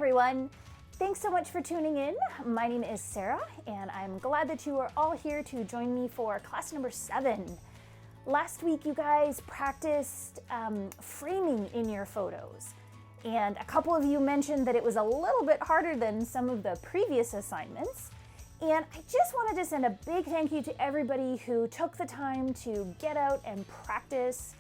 everyone. Thanks so much for tuning in. My name is Sarah, and I'm glad that you are all here to join me for class number 7. Last week, you guys practiced framing in your photos, and a couple of you mentioned that it was a little bit harder than some of the previous assignments. And I just wanted to send a big thank you to everybody who took the time to get out and practice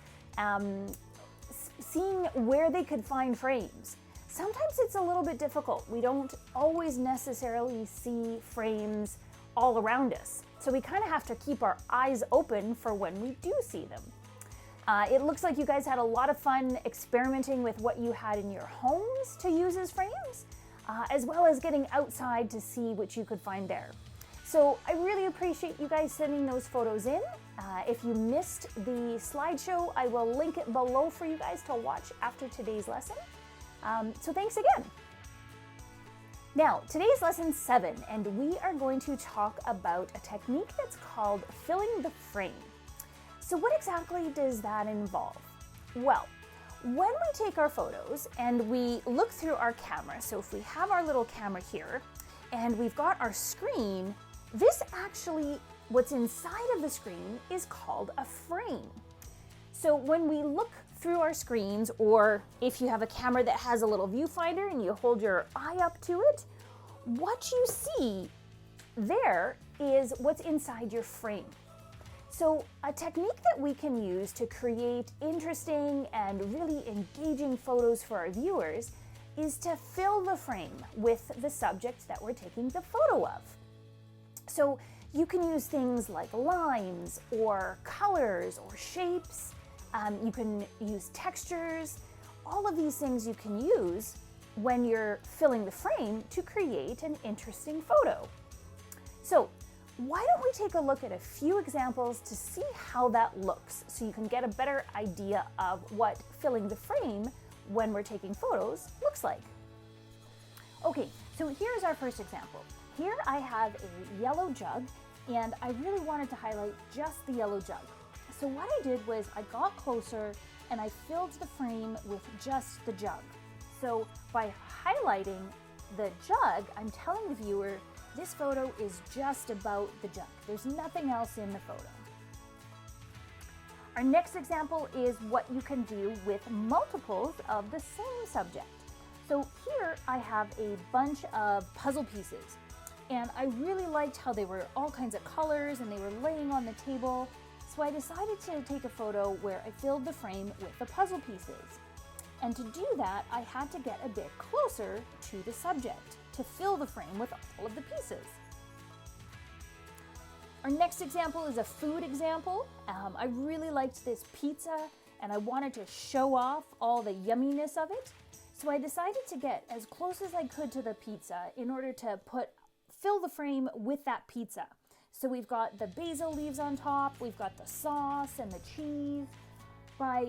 seeing where they could find frames. Sometimes it's a little bit difficult. We don't always necessarily see frames all around us. So we kind of have to keep our eyes open for when we do see them. It looks like you guys had a lot of fun experimenting with what you had in your homes to use as frames, as well as getting outside to see what you could find there. So I really appreciate you guys sending those photos in. If you missed the slideshow, I will link it below for you guys to watch after today's lesson. So thanks again. Now, today's lesson 7, and we are going to talk about a technique that's called filling the frame. So what exactly does that involve? Well, when we take our photos and we look through our camera, so if we have our little camera here and we've got our screen, this actually, what's inside of the screen is called a frame. So when we look through our screens, or if you have a camera that has a little viewfinder and you hold your eye up to it, what you see there is what's inside your frame. So a technique that we can use to create interesting and really engaging photos for our viewers is to fill the frame with the subject that we're taking the photo of. So you can use things like lines or colors or shapes. You can use textures. All of these things you can use when you're filling the frame to create an interesting photo. So why don't we take a look at a few examples to see how that looks so you can get a better idea of what filling the frame when we're taking photos looks like. Okay, so here's our first example. Here I have a yellow jug, and I really wanted to highlight just the yellow jug. So what I did was I got closer and I filled the frame with just the jug. So by highlighting the jug, I'm telling the viewer this photo is just about the jug. There's nothing else in the photo. Our next example is what you can do with multiples of the same subject. So here I have a bunch of puzzle pieces, and I really liked how they were all kinds of colors and they were laying on the table. So I decided to take a photo where I filled the frame with the puzzle pieces. And to do that, I had to get a bit closer to the subject to fill the frame with all of the pieces. Our next example is a food example. I really liked this pizza and I wanted to show off all the yumminess of it. So I decided to get as close as I could to the pizza in order to fill the frame with that pizza. So we've got the basil leaves on top, we've got the sauce and the cheese. By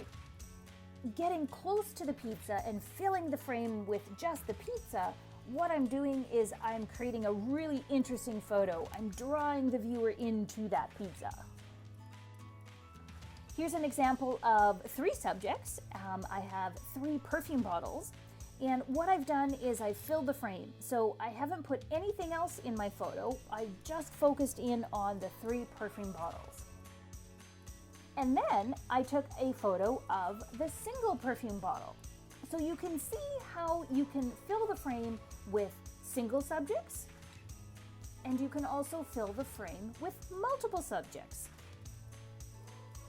getting close to the pizza and filling the frame with just the pizza, what I'm doing is I'm creating a really interesting photo. I'm drawing the viewer into that pizza. Here's an example of 3 subjects. I have 3 perfume bottles. And what I've done is I've filled the frame. So I haven't put anything else in my photo. I just focused in on the 3 perfume bottles. And then I took a photo of the single perfume bottle. So you can see how you can fill the frame with single subjects, and you can also fill the frame with multiple subjects.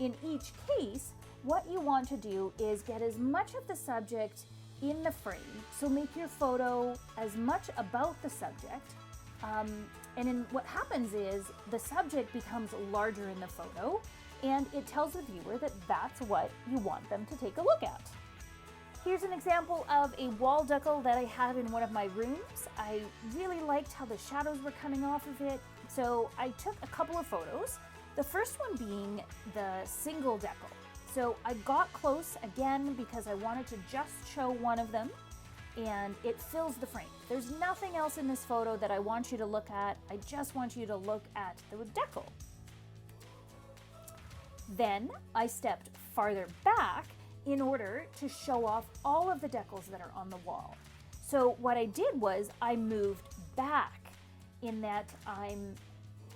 In each case, what you want to do is get as much of the subject in the frame, so make your photo as much about the subject, and then what happens is the subject becomes larger in the photo, and it tells the viewer that that's what you want them to take a look at. Here's an example of a wall decal that I have in one of my rooms. I really liked how the shadows were coming off of it, so I took a couple of photos, the first one being the single decal. So I got close again because I wanted to just show one of them, and it fills the frame. There's nothing else in this photo that I want you to look at. I just want you to look at the decal. Then I stepped farther back in order to show off all of the decals that are on the wall. So what I did was I moved back in that I'm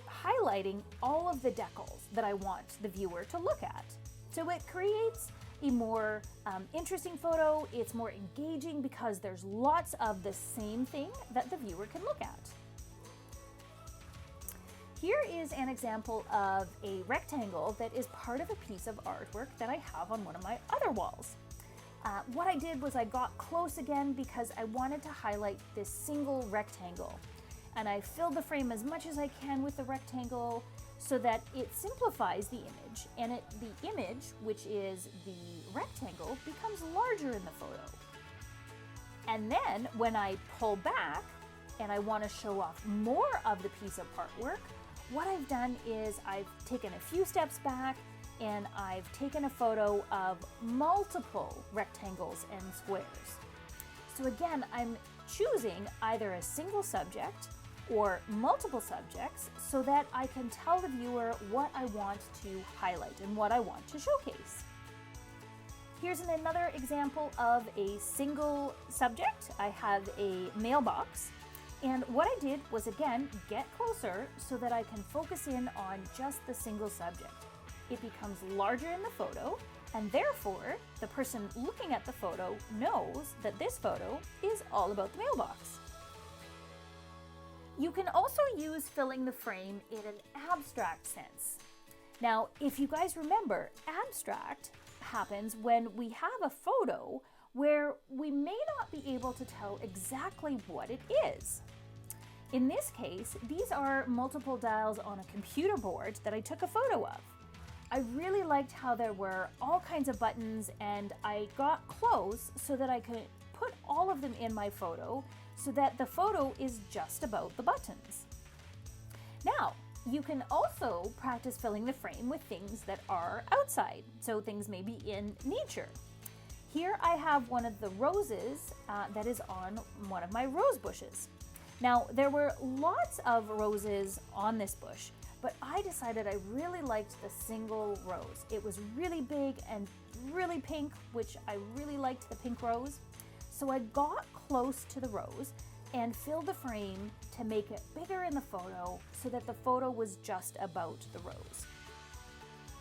highlighting all of the decals that I want the viewer to look at. So it creates a more interesting photo. It's more engaging because there's lots of the same thing that the viewer can look at. Here is an example of a rectangle that is part of a piece of artwork that I have on one of my other walls. What I did was I got close again because I wanted to highlight this single rectangle. And I filled the frame as much as I can with the rectangle so that it simplifies the image, and the image, which is the rectangle, becomes larger in the photo. And then when I pull back and I want to show off more of the piece of artwork, what I've done is I've taken a few steps back and I've taken a photo of multiple rectangles and squares. So again, I'm choosing either a single subject or multiple subjects so that I can tell the viewer what I want to highlight and what I want to showcase. Here's another example of a single subject. I have a mailbox, and what I did was again get closer so that I can focus in on just the single subject. It becomes larger in the photo, and therefore the person looking at the photo knows that this photo is all about the mailbox. You can also use filling the frame in an abstract sense. Now, if you guys remember, abstract happens when we have a photo where we may not be able to tell exactly what it is. In this case, these are multiple dials on a computer board that I took a photo of. I really liked how there were all kinds of buttons, and I got close so that I could put all of them in my photo so that the photo is just about the buttons. Now, you can also practice filling the frame with things that are outside, so things maybe in nature. Here I have one of the roses that is on one of my rose bushes. Now, there were lots of roses on this bush, but I decided I really liked the single rose. It was really big and really pink, which I really liked the pink rose. So I got close to the rose and filled the frame to make it bigger in the photo so that the photo was just about the rose.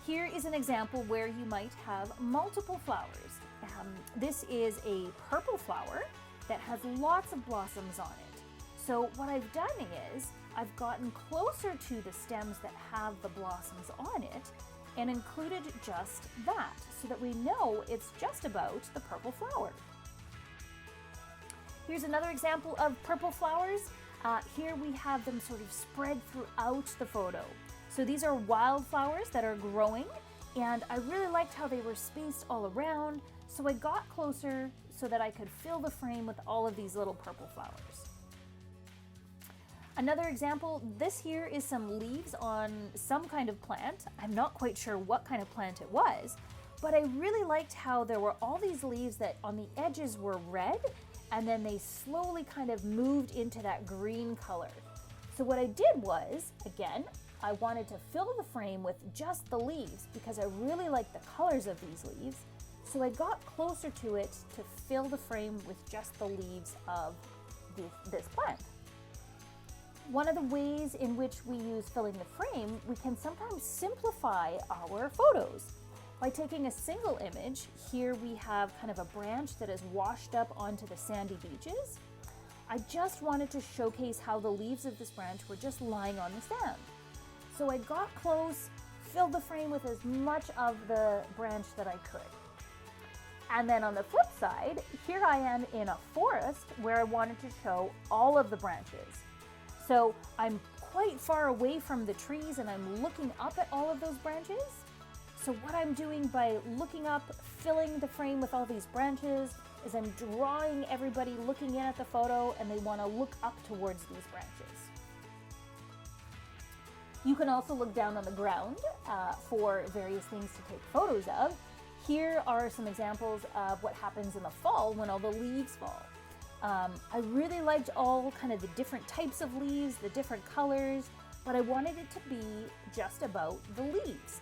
Here is an example where you might have multiple flowers. This is a purple flower that has lots of blossoms on it. So what I've done is I've gotten closer to the stems that have the blossoms on it and included just that so that we know it's just about the purple flower. Here's another example of purple flowers. Here we have them sort of spread throughout the photo. So these are wildflowers that are growing, and I really liked how they were spaced all around, so I got closer so that I could fill the frame with all of these little purple flowers. Another example, this here is some leaves on some kind of plant. I'm not quite sure what kind of plant it was, but I really liked how there were all these leaves that on the edges were red, and then they slowly kind of moved into that green color. So what I did was, again, I wanted to fill the frame with just the leaves because I really like the colors of these leaves. So I got closer to it to fill the frame with just the leaves of this plant. One of the ways in which we use filling the frame, we can sometimes simplify our photos. By taking a single image, here we have kind of a branch that is washed up onto the sandy beaches. I just wanted to showcase how the leaves of this branch were just lying on the sand. So I got close, filled the frame with as much of the branch that I could. And then on the flip side, here I am in a forest where I wanted to show all of the branches. So I'm quite far away from the trees and I'm looking up at all of those branches. So what I'm doing by looking up, filling the frame with all these branches, is I'm drawing everybody looking in at the photo and they want to look up towards these branches. You can also look down on the ground for various things to take photos of. Here are some examples of what happens in the fall when all the leaves fall. I really liked all kind of the different types of leaves, the different colors, but I wanted it to be just about the leaves.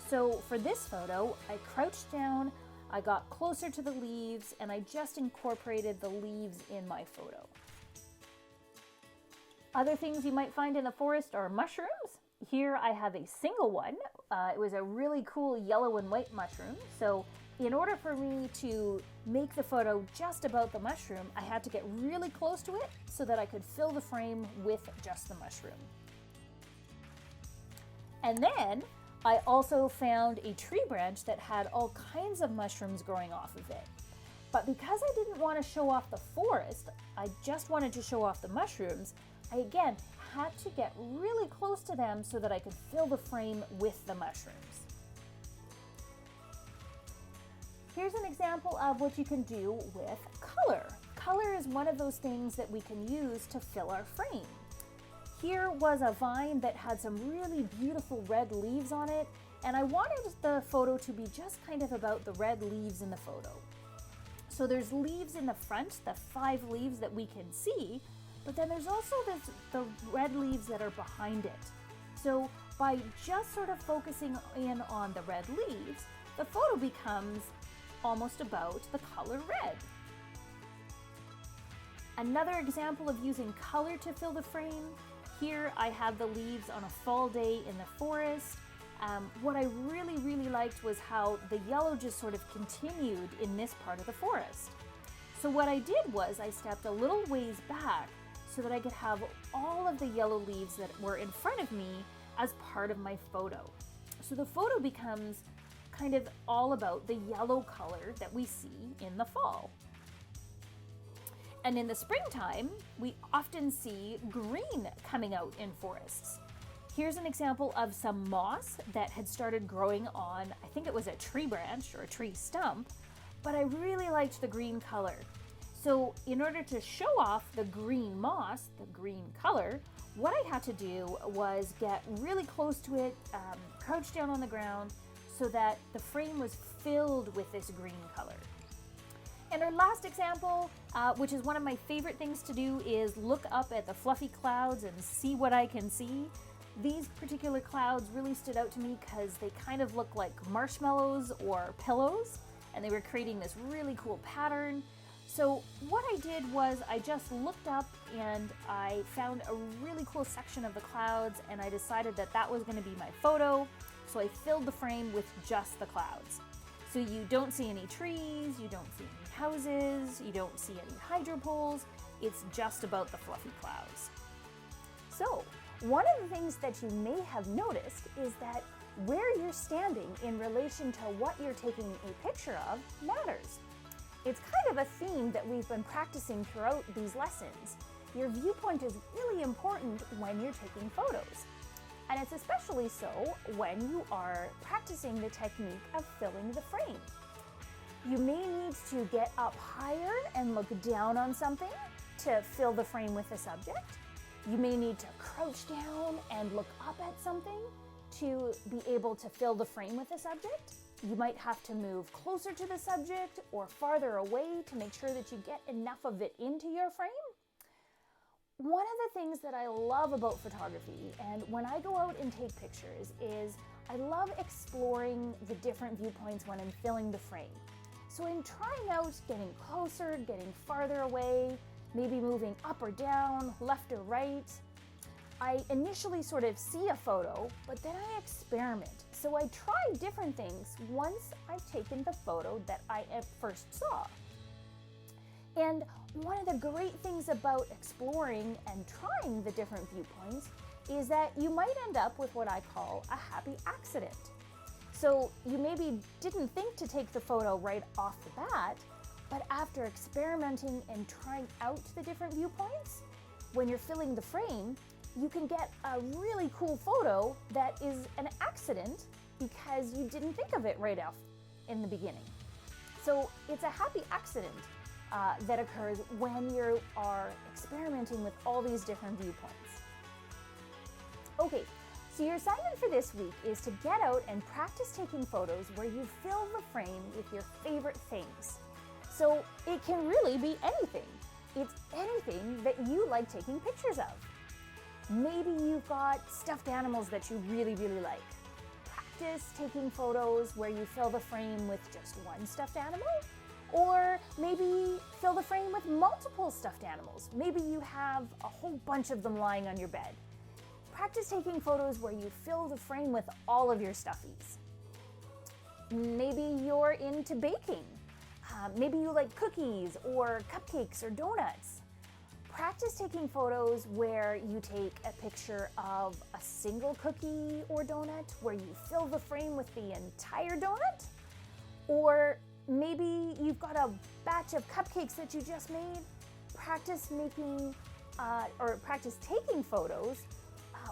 So for this photo, I crouched down, I got closer to the leaves and I just incorporated the leaves in my photo. Other things you might find in the forest are mushrooms. Here I have a single one. It was a really cool yellow and white mushroom. So in order for me to make the photo just about the mushroom, I had to get really close to it so that I could fill the frame with just the mushroom. And then I also found a tree branch that had all kinds of mushrooms growing off of it. But because I didn't want to show off the forest, I just wanted to show off the mushrooms, I again had to get really close to them so that I could fill the frame with the mushrooms. Here's an example of what you can do with color. Color is one of those things that we can use to fill our frame. Here was a vine that had some really beautiful red leaves on it, and I wanted the photo to be just kind of about the red leaves in the photo. So there's leaves in the front, the 5 leaves that we can see, but then there's also the red leaves that are behind it. So by just sort of focusing in on the red leaves, the photo becomes almost about the color red. Another example of using color to fill the frame, here I have the leaves on a fall day in the forest. What I really liked was how the yellow just sort of continued in this part of the forest. So what I did was I stepped a little ways back so that I could have all of the yellow leaves that were in front of me as part of my photo. So the photo becomes kind of all about the yellow color that we see in the fall. And in the springtime, we often see green coming out in forests. Here's an example of some moss that had started growing on, I think it was a tree branch or a tree stump, but I really liked the green color. So in order to show off the green moss, the green color, what I had to do was get really close to it, crouch down on the ground so that the frame was filled with this green color. And our last example, which is one of my favorite things to do, is look up at the fluffy clouds and see what I can see. These particular clouds really stood out to me because they kind of look like marshmallows or pillows, and they were creating this really cool pattern. So what I did was I just looked up and I found a really cool section of the clouds, and I decided that that was going to be my photo. So I filled the frame with just the clouds. So you don't see any trees, you don't see any houses, you don't see any hydro poles. It's just about the fluffy clouds. So one of the things that you may have noticed is that where you're standing in relation to what you're taking a picture of matters. It's kind of a theme that we've been practicing throughout these lessons. Your viewpoint is really important when you're taking photos. And it's especially so when you are practicing the technique of filling the frame. You may need to get up higher and look down on something to fill the frame with the subject. You may need to crouch down and look up at something to be able to fill the frame with the subject. You might have to move closer to the subject or farther away to make sure that you get enough of it into your frame. One of the things that I love about photography, and when I go out and take pictures, is I love exploring the different viewpoints when I'm filling the frame. So I'm trying out getting closer, getting farther away, maybe moving up or down, left or right. I initially sort of see a photo, but then I experiment. So I try different things once I've taken the photo that I at first saw. And one of the great things about exploring and trying the different viewpoints is that you might end up with what I call a happy accident. So you maybe didn't think to take the photo right off the bat, but after experimenting and trying out the different viewpoints, when you're filling the frame, you can get a really cool photo that is an accident because you didn't think of it right off in the beginning. So it's a happy accident that occurs when you are experimenting with all these different viewpoints. Okay, so your assignment for this week is to get out and practice taking photos where you fill the frame with your favorite things. So it can really be anything. It's anything that you like taking pictures of. Maybe you've got stuffed animals that you really like. practice taking photos where you fill the frame with just one stuffed animal, or maybe fill the frame with multiple stuffed animals. Maybe you have a whole bunch of them lying on your bed. Practice taking photos where you fill the frame with all of your stuffies. Maybe you're into baking. Maybe you like cookies or cupcakes or donuts. Practice taking photos where you take a picture of a single cookie or donut, where you fill the frame with the entire donut. Or maybe you've got a batch of cupcakes that you just made. Practice taking photos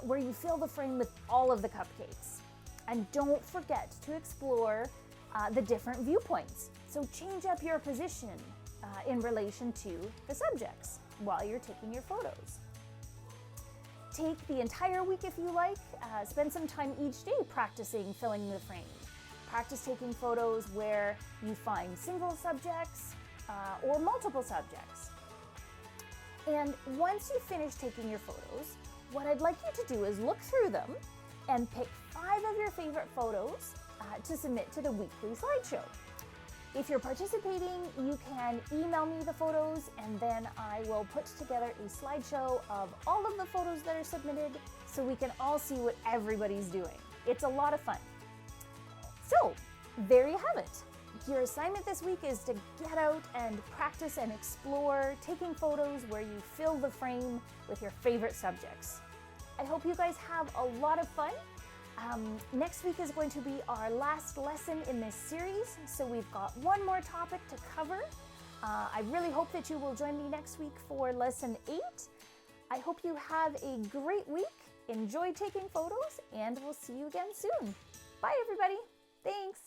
where you fill the frame with all of the cupcakes. And don't forget to explore the different viewpoints. So change up your position in relation to the subjects while you're taking your photos. Take the entire week if you like. Spend some time each day practicing filling the frame. Practice taking photos where you find single subjects or multiple subjects. And once you finish taking your photos, what I'd like you to do is look through them and pick 5 of your favorite photos to submit to the weekly slideshow. If you're participating, you can email me the photos, and then I will put together a slideshow of all of the photos that are submitted so we can all see what everybody's doing. It's a lot of fun. So, there you have it. Your assignment this week is to get out and practice and explore taking photos where you fill the frame with your favorite subjects. I hope you guys have a lot of fun. Next week is going to be our last lesson in this series, so we've got one more topic to cover. I really hope that you will join me next week for lesson 8. I hope you have a great week, enjoy taking photos, and we'll see you again soon. Bye everybody, thanks.